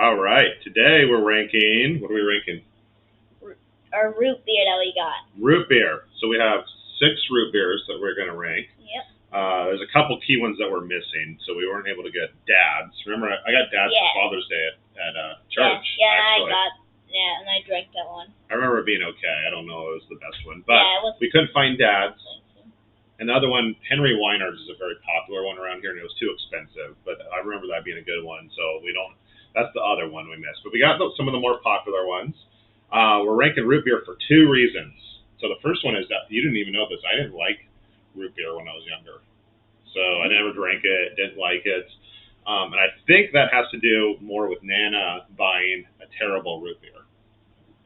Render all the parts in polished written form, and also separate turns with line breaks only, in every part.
All right. Today we're ranking. What are we ranking?
Our root beer that we got.
Root beer. So we have 6 root beers that we're going to rank.
Yep.
There's a couple key ones that were missing, so we weren't able to get Dad's. Remember, I got Dad's for Father's Day at church.
Yeah, and I drank that one.
I remember it being okay. I don't know if it was the best one, but we couldn't find Dad's. And the other one, Henry Weiner's, is a very popular one around here, and it was too expensive. But I remember that being a good one, so we don't. That's the other one we missed. But we got some of the more popular ones. We're ranking root beer for 2 reasons. So the first one is that you didn't even know this. I didn't like root beer when I was younger, so I never drank it. Didn't like it, and I think that has to do more with Nana buying a terrible root beer,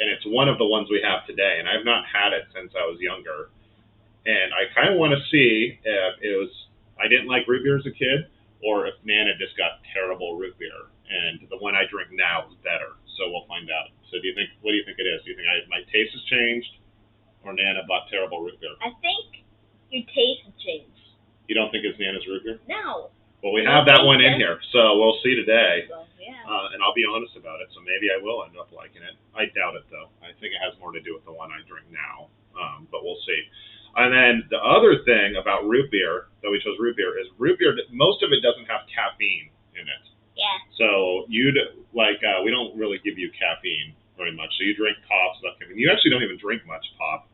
and it's one of the ones we have today. And I've not had it since I was younger. And I kind of want to see if it was I didn't like root beer as a kid, or if Nana just got terrible root beer, and the one I drink now is better. So we'll find out. So what do you think it is? Do you think my taste has changed, or Nana bought terrible root beer?
I think your taste has changed.
You don't think it's Nana's root beer?
No.
Well, we have that one in here, so we'll see today.
Well, yeah.
And I'll be honest about it, so maybe I will end up liking it. I doubt it, though. I think it has more to do with the one I drink now, but we'll see. And then the other thing about root beer, that we chose root beer, is root beer, most of it doesn't have caffeine in it.
Yeah.
So we don't really give you caffeine very much. So you drink pop without caffeine. You actually don't even drink much pop.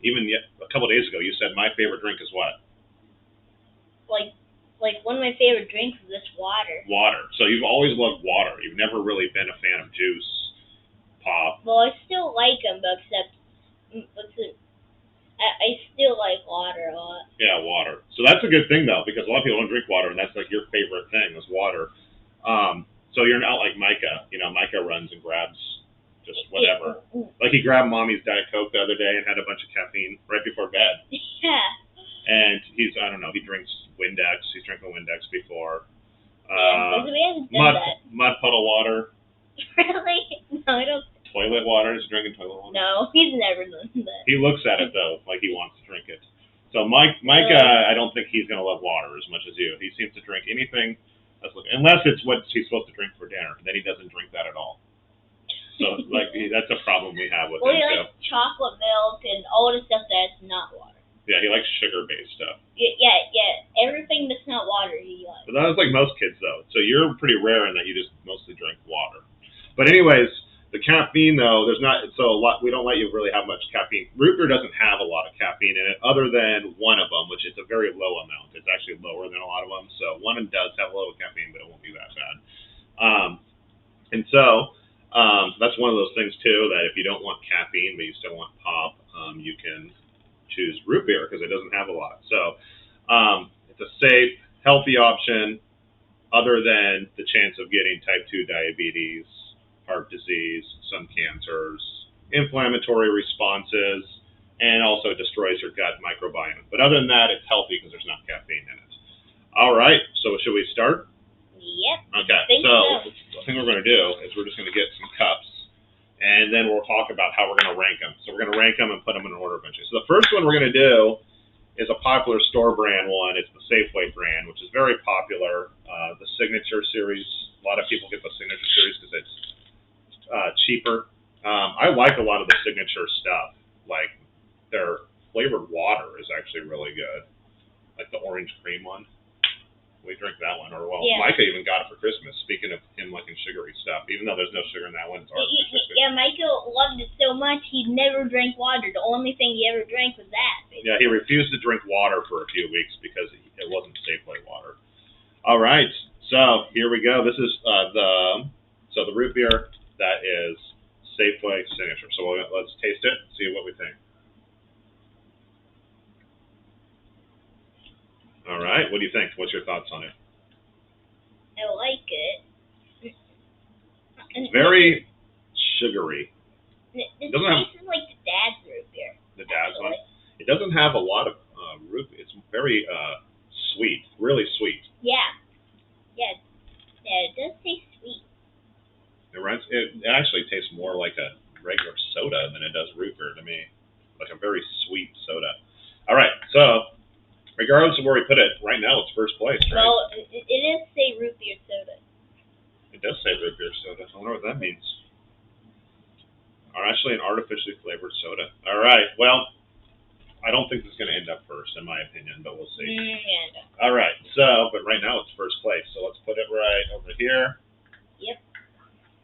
Even a couple of days ago, you said my favorite drink is what?
Like one of my favorite drinks is this water.
Water. So you've always loved water. You've never really been a fan of juice, pop.
Well, I still like them, but I still like water a lot.
Yeah, water. So that's a good thing, though, because a lot of people don't drink water, and that's like your favorite thing is water. So you're not like Micah. Micah runs and grabs just whatever. Like he grabbed Mommy's Diet Coke the other day and had a bunch of caffeine right before bed.
Yeah.
And I don't know, he drinks Windex. He's drinking Windex before.
We haven't done that.
Mud puddle water.
Really? No, I don't.
Toilet water? Is he drinking toilet water?
No, he's never done that.
He looks at it, though, like he wants to drink it. So Micah, I don't think he's going to love water as much as you. He seems to drink anything, unless it's what he's supposed to drink for dinner. Then he doesn't drink that at all. So that's a problem we have with him.
Well, he likes chocolate milk and all the stuff that's not water.
Yeah, he likes sugar-based stuff.
Yeah. Everything that's not water, he likes.
But that's like most kids, though. So you're pretty rare in that you just mostly drink water. But anyways, the caffeine, though, we don't let you really have much caffeine. Root beer doesn't have a lot of caffeine in it, other than one of them, which is a very low amount. It's actually lower than a lot of them. So one of them does have a little caffeine, but it won't be that bad. And so that's one of those things, too, that if you don't want caffeine, but you still want pop, you can choose root beer because it doesn't have a lot. So it's a safe, healthy option, other than the chance of getting type 2 diabetes, heart disease, some cancers, inflammatory responses, and also destroys your gut microbiome. But other than that, it's healthy because there's not caffeine in it. All right, so should we start?
Yep.
Okay, so the thing we're going to do is we're just going to get some cups, and then we'll talk about how we're going to rank them. So we're going to rank them and put them in order eventually. So the first one we're going to do is a popular store brand one. It's the Safeway brand, which is very popular. The Signature Series, a lot of people get the Signature Series because it's cheaper. I like a lot of the Signature stuff. Like their flavored water is actually really good. Like the orange cream one. We drink that one. Micah even got it for Christmas. Speaking of him liking sugary stuff, even though there's no sugar in that one, it's artificial.
Yeah, Micah loved it so much he never drank water. The only thing he ever drank was that. Basically.
Yeah, he refused to drink water for a few weeks because it wasn't Safeway water. All right, so here we go. This is the root beer that is Safeway Signature. So let's taste it, see what we think. All right, what do you think? What's your thoughts on it?
I like it.
It's very sugary.
It tastes like the Dad's root beer.
The Dad's one? It doesn't have a lot of root beer. It's very sweet, really sweet.
Yeah, it does taste sweet.
It actually tastes more like a regular soda than it does root beer to me. Like a very sweet soda. All right, so regardless of where we put it, right now it's first place, right?
Well, it is say root beer soda.
It does say root beer soda. I wonder what that means. Are actually an artificially flavored soda. All right. Well, I don't think this is going to end up first, in my opinion, but we'll see. All right. So, but right now it's first place. So let's put it right over here.
Yep.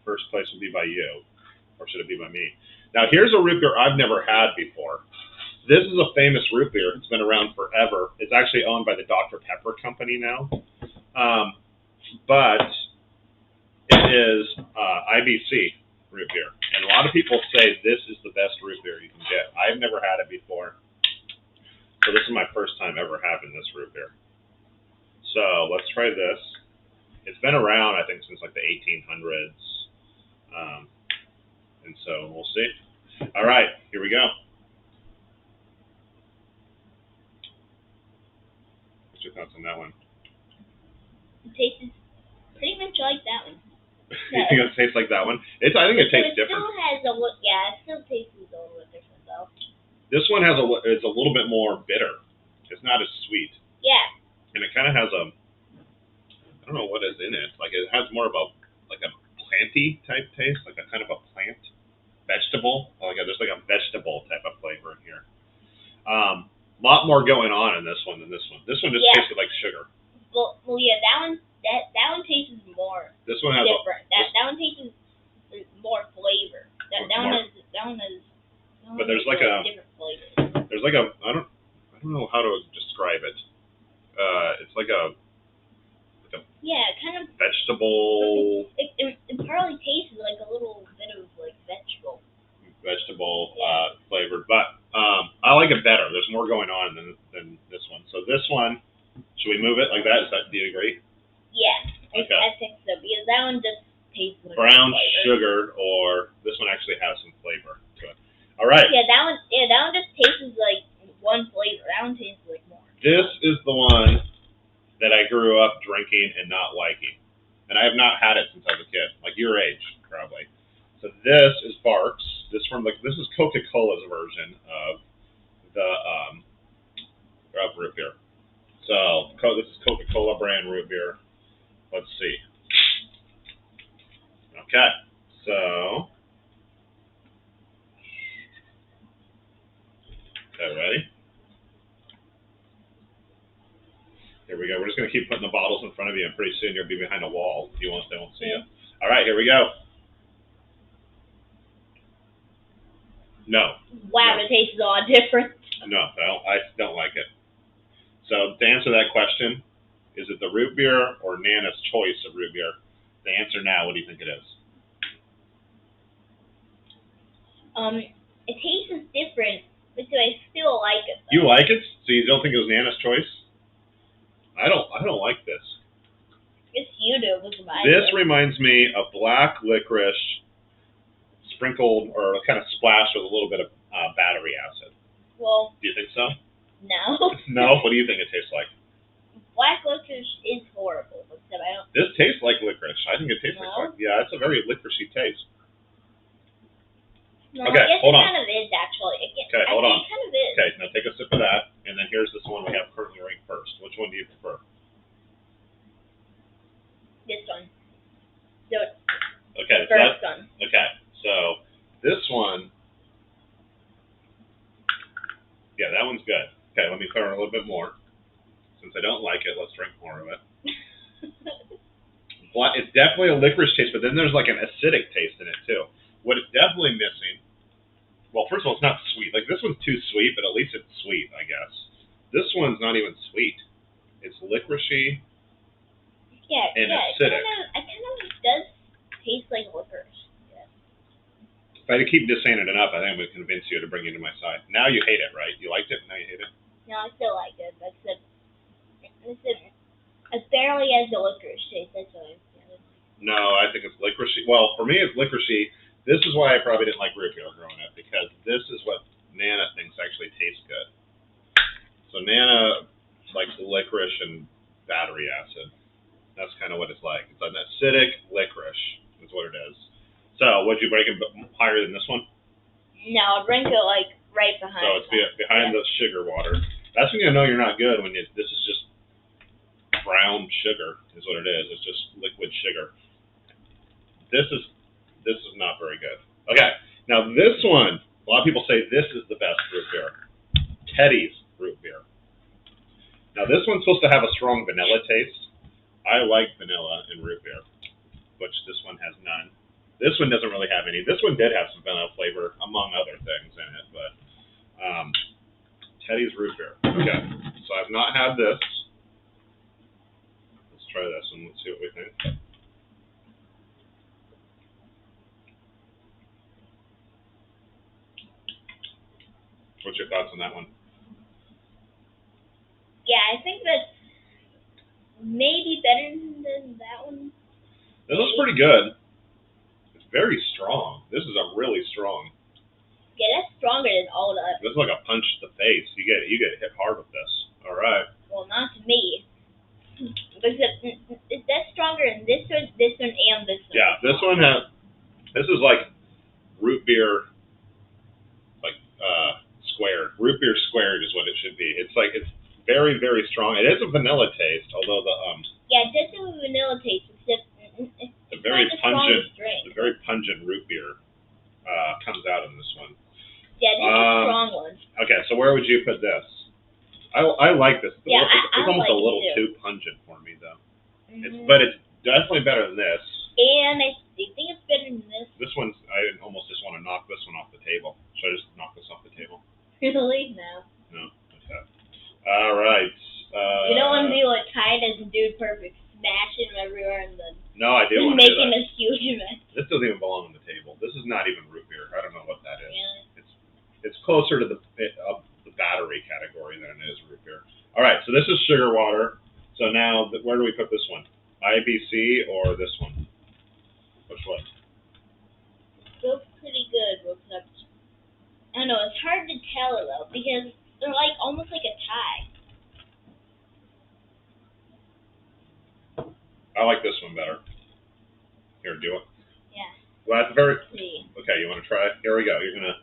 First place will be by you, or should it be by me? Now, here's a root beer I've never had before. This is a famous root beer. It's been around forever. It's actually owned by the Dr. Pepper company now. But it is IBC root beer. And a lot of people say this is the best root beer you can get. I've never had it before. So this is my first time ever having this root beer. So let's try this. It's been around, I think, since like the 1800s. And so we'll see. All right, here we go. What's your thoughts on that one?
It tastes pretty much like that one.
You think it tastes like that one? I think it tastes different.
It still tastes a little bit different though.
This one is a little bit more bitter. It's not as sweet.
Yeah.
And it kind of has I don't know what is in it. Like it has more of a planty type taste, like a kind of a plant, vegetable. There's like a vegetable type of flavor in here. Lot more going on in this one than this one. This one just tasted like sugar.
Well, yeah, that one tastes more.
This one has
different. That one tastes more flavor. That one has.
But there's like a
different flavor.
There's like a I don't know how to describe it. It's like a
kind of
vegetable.
It probably tastes like a little bit of like vegetable
flavored, but I like it better. There's more going on than this one. So this one, should we move it like that? Do you agree?
Yeah,
okay.
I think so because that one just tastes like
brown sugar, or this one actually has some flavor to it. All right.
Yeah, that one just tastes like one flavor. That one tastes like more.
This is the one that I grew up drinking and not liking, and I have not had it since I was a kid, like your age probably. So this is Barks. This is Coca-Cola's version of the of root beer. So this is Coca-Cola brand root beer. Let's see. Okay, so ready? Here we go. We're just going to keep putting the bottles in front of you, and pretty soon you'll be behind a wall. If you want, they won't see you. All right, here we go. No.
Wow,
no.
It tastes a lot different.
No, I don't like it. So to answer that question, is it the root beer or Nana's choice of root beer? The answer now, what do you think it is?
It tastes different, but I still like it.
You like it? So you don't think it was Nana's choice? I don't like this.
Yes, you do.
This reminds me of black licorice sprinkled or kind of splashed with a little bit of battery acid.
Well.
Do you think so?
No.
No? What do you think it tastes like?
Black licorice is horrible, except I don't.
This tastes like licorice. I think it tastes like. Yeah, it's a very licoricey taste.
No,
okay,
I guess
hold
it
on.
kind of is actually.
Okay, hold on.
It kind of is.
Okay, now take a sip of that, and then here's this one we have currently ranked first. Which one do you prefer?
This one. So
okay,
the first one.
Okay, so this one. Yeah, that one's good. Okay, let me clear it a little bit more. Since I don't like it, let's drink more of it. It's definitely a licorice taste, but then there's like an acidic taste in it too. What it's definitely missing, well, first of all, it's not sweet. Like this one's too sweet, but at least it's sweet, I guess. This one's not even sweet. It's licoricey.
Yeah,
and acidic.
It kind of does taste like licorice. Yeah.
If I keep just saying it enough, I think I'm going to convince you to bring you to my side. Now you hate it, right? You liked it, now you hate it?
No, I still like it. But it barely has the licorice taste. That's what I'm feeling.
No, I think it's licoricey. Well, for me, it's licoricey. This is why I probably didn't like root beer growing up, because this is what Nana thinks actually tastes good. So Nana likes licorice and battery acid. That's kind of what it's like. It's an acidic licorice is what it is. So, would you break it higher than this one?
No, I'll drink it like right behind.
So it's behind the sugar water. That's when you know you're not good, when this is just brown sugar is what it is. It's just liquid sugar. This is not very good. Okay, now this one, a lot of people say this is the best root beer. Teddy's root beer. Now this one's supposed to have a strong vanilla taste. I like vanilla in root beer, which this one has none. This one doesn't really have any. This one did have some vanilla flavor, among other things in it, but Teddy's root beer. Okay, so I've not had this. Let's try this and let's see what we think. What's your thoughts on that one?
Yeah, I think that's maybe better than that one.
This is pretty good. It's very strong. This is a really strong.
Yeah, that's stronger than all the others.
This is like a punch to the face. You get hit hard with this. All right.
Well, not to me. Is that stronger than this one, and this one?
Yeah, this one has. This is like root beer, like squared. Root beer squared is what it should be. It's very, very strong. It is a vanilla taste, although the
Yeah, it does have a vanilla taste, except
it's a very pungent root beer comes out in this one.
Yeah, this is a strong one.
Okay, so where would you put this? I like this.
Yeah,
it's almost
like
a little
it
too pungent for me though. But it's definitely better than this.
And I think it's better than this.
This one's. I almost just want to knock this one off the table. Should I just knock this off the table?
Really? No.
No. Okay. All right.
You don't want to be like Tide as a Dude Perfect, smashing them everywhere and then
no, I do want to
making a huge mess.
This doesn't even belong on the table. This is not even root beer. I don't know what that is.
Really?
It's closer to the battery category than it is root beer. All right. So this is sugar water. So now, where do we put this one? IBC or this one? Which one?
Both pretty good, except I don't know. It's hard to tell though because they're like almost like a tie.
I like this one better. Here, do it.
Yeah.
Well, that's very.
See.
Okay, you want to try it? Here we go. You're gonna.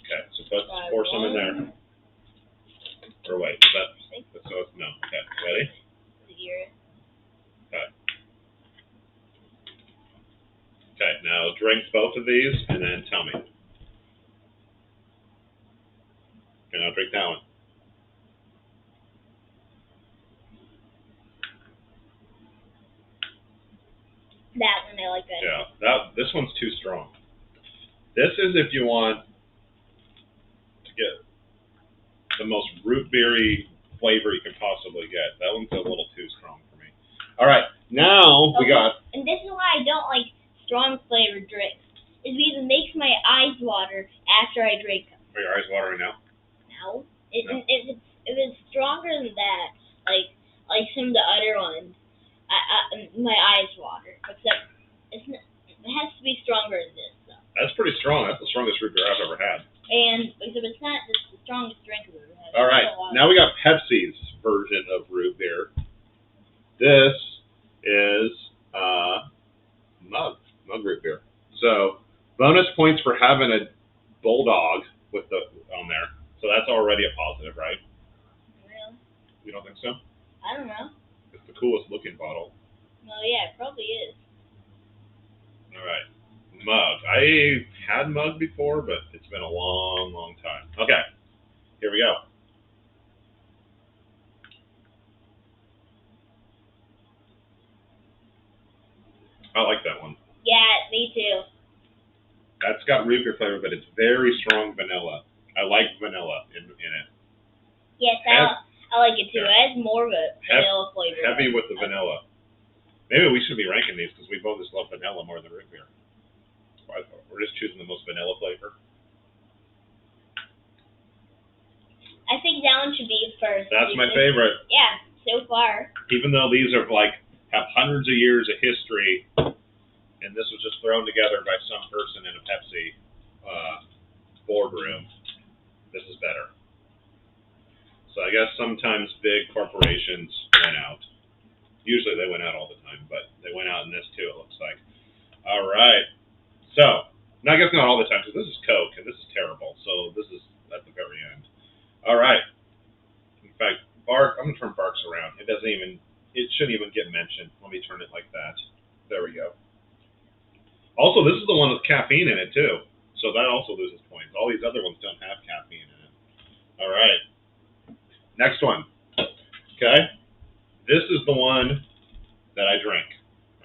Okay, so pour some in there. Or wait, is that? No. Okay, ready? Okay. Okay, now drink both of these and then tell me. Okay, now drink that one.
That one I like better.
Yeah, this one's too strong. This is if you want to get the most root beery flavor you can possibly get. That one's a little too strong for me. All right, now we got.
And this is why I don't like strong flavored drinks. It's because it makes my eyes water after I drink them.
Are your eyes watering now?
No. If it's stronger than that, like some of the other ones, my eyes water. Except it has to be stronger than this, though.
That's pretty strong. That's the strongest root beer I've ever had.
And except it's not just the strongest drink I've ever had.
All right, now we got Pepsi's version of root beer. This is mug root beer. So bonus points for having a bulldog with the on there. So that's already a positive, right?
Really?
You don't think so?
I don't know.
It's the coolest looking bottle.
Well, yeah, it probably is.
All right. Mug. I had mug before, but it's been a long, long time. Okay. Here we go. I like that one.
Yeah, me too.
That's got root beer flavor, but it's very strong vanilla. I like vanilla in it.
Yes, I like it too. It has more of a vanilla flavor.
Heavy with the vanilla. Maybe we should be ranking these because we both just love vanilla more than root beer. We're just choosing the most vanilla flavor.
I think that one should be first.
That's my favorite.
Yeah, so far.
Even though these are have hundreds of years of history, and this was just thrown together by some person in a Pepsi boardroom, this is better. So I guess sometimes big corporations went out. Usually they went out all the time, but they went out in this too, it looks like. All right. So, now I guess not all the time, because this is Coke, and this is terrible. So this is at the very end. All right. In fact, Bark, I'm going to turn Barks around. It shouldn't even get mentioned. Let me turn it like that. There we go. Also, this is the one with caffeine in it too, so that also loses points. All these other ones don't have caffeine in it. All right. Next one. Okay. This is the one that I drink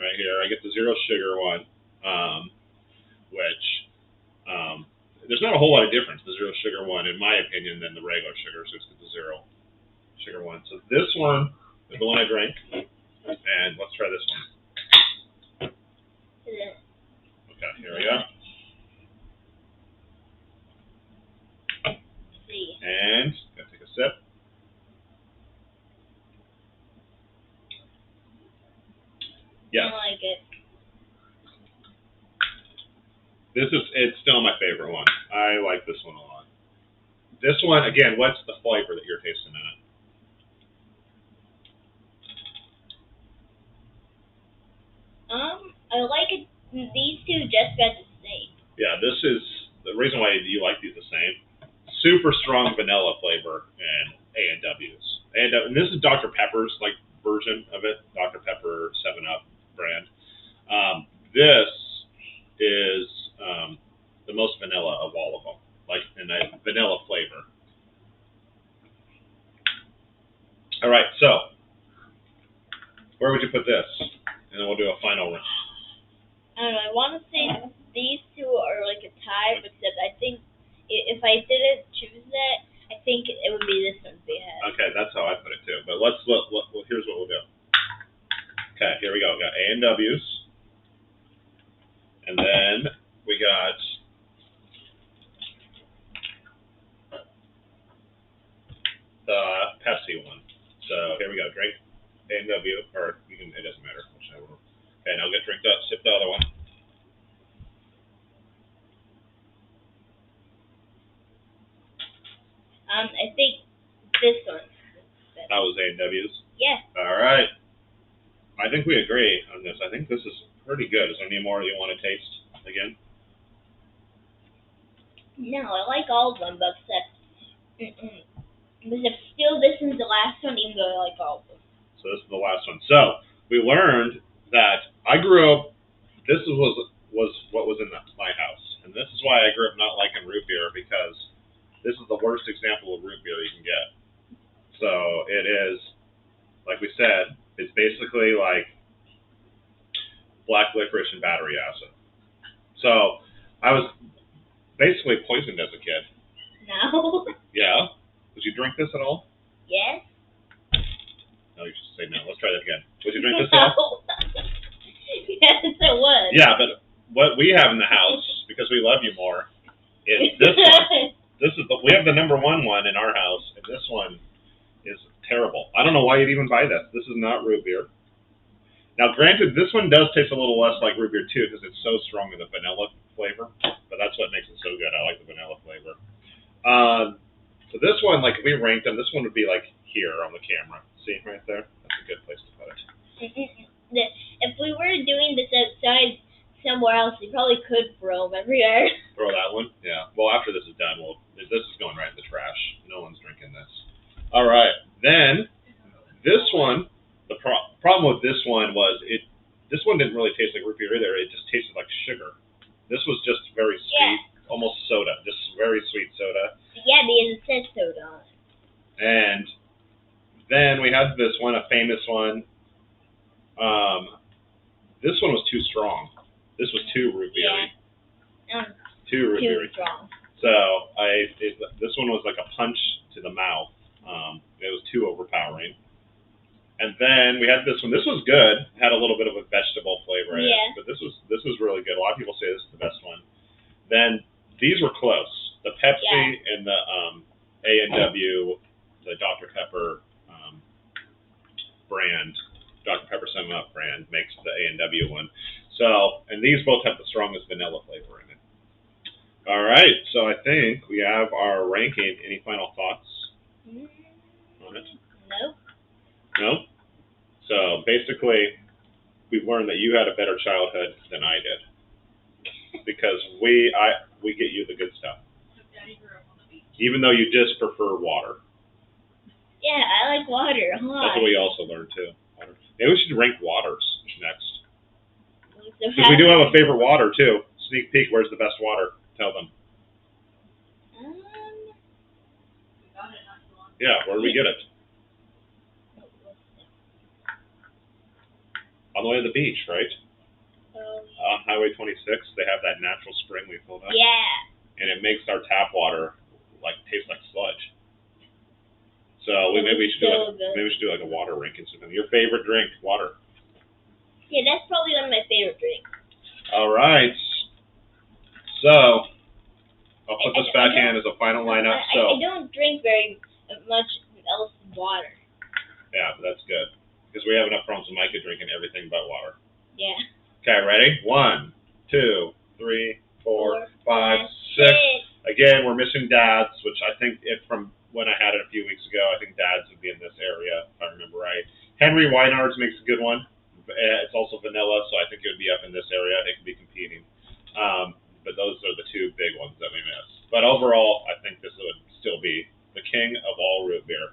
right here. I get the zero sugar one, which there's not a whole lot of difference, the zero sugar one, in my opinion, than the regular sugar, so it's the zero sugar one. So this one is the one I drink, and let's try this one. Okay, here we go. And gotta take a sip. Yes.
I like it.
It's still my favorite one. I like this one a lot. This one, again, what's the flavor that you're tasting in it?
I like it. These two just about the same.
Yeah, this is the reason why you like these the same. Super strong vanilla flavor and A&W's. And this is Dr. Pepper's version of it, Dr. Pepper 7-Up brand. This is the most vanilla of all of them, in a vanilla flavor. All right, so where would you put this? And then we'll do a final round.
I don't know. I want to say these two are like a tie, but except I think if I didn't choose that, I think it would be this one be ahead.
Okay, that's how I put it too. But let's look. Here's what we'll do. Okay, here we go. We got A&W's, and then we got the Pepsi one. So here we go. Drink A&W, or you can. It doesn't matter. Whichever. Okay, now sip the other one.
I think this one.
That was A&W's?
Yeah.
All right. I think we agree on this. I think this is pretty good. Is there any more you want to taste again?
No, I like all of them, but still this is the last one, even though I like all of them.
So this is the last one. So we learned that I grew up. This was what was in my house, and this is why I grew up not liking root beer, because this is the worst example of root beer you can get. So it is, like we said, it's basically like black licorice and battery acid. So I was basically poisoned as a kid.
No.
Yeah? Would you drink this at all?
Yes.
No, you should say no. Let's try that again. Would you drink this at all?
Yes, I would.
Yeah, but what we have in the house, because we love you more, is this one. We have the number one in our house, and this one is terrible. I don't know why you'd even buy this. This is not root beer. Now, granted, this one does taste a little less like root beer too, because it's so strong in the vanilla flavor. But that's what makes it so good. I like the vanilla flavor. So this one, if we ranked them, this one would be here on the camera. See right there? That's a good place to put it.
If we were doing this outside somewhere else, we probably could roam everywhere.
Throw that one? Yeah. Well, after this is done, this is going right in the trash. No one's drinking this. All right. Then this one, the problem with this one was this one didn't really taste like root beer either. It just tasted like sugar. This was just very sweet, almost soda, just very sweet soda.
Yeah, because it said soda on it.
And then we had this one, a famous one. This one was too strong. This was too root beery.
Yeah.
Too root beery.
Too strong.
So this one was like a punch to the mouth. It was too overpowering. And then we had this one. This was good. Had a little bit of a vegetable flavor in it, but this was really good. A lot of people say this is the best one. Then these were close. The Pepsi and the A&W, the Dr. Pepper brand, Dr. Pepper 7-Up brand makes the A&W one. So, and these both have the strongest vanilla flavor in it. All right, so I think we have our ranking. Any final thoughts on it?
No.
No? So basically, we've learned that you had a better childhood than I did, because we get you the good stuff. Even though you just prefer water.
Yeah, I like water a lot.
That's what we also learned too. Water. Maybe we should rank waters next. Because we do have a favorite water, too. Sneak peek, where's the best water? Tell them. Yeah, where do we get it? On the way to the beach, right? On Highway 26, they have that natural spring we filled up.
Yeah.
And it makes our tap water taste like sludge. So maybe we should do like a water ranking. Your favorite drink, water.
Yeah, that's probably one of my favorite drinks.
All right. So I'll put this back in as a final lineup.
I don't drink very much else than water.
Yeah, but that's good. Because we have enough problems with Micah drinking everything but water.
Yeah.
Okay, ready? 1, 2, 3, 4, 5, 6. Again, we're missing dads, which I think from when I had it a few weeks ago, I think dads would be in this area, if I remember right. Henry Weinhard's makes a good one. It's also vanilla, so I think it would be up in this area. It could be competing. But those are the two big ones that we missed. But overall, I think this would still be the king of all root beer.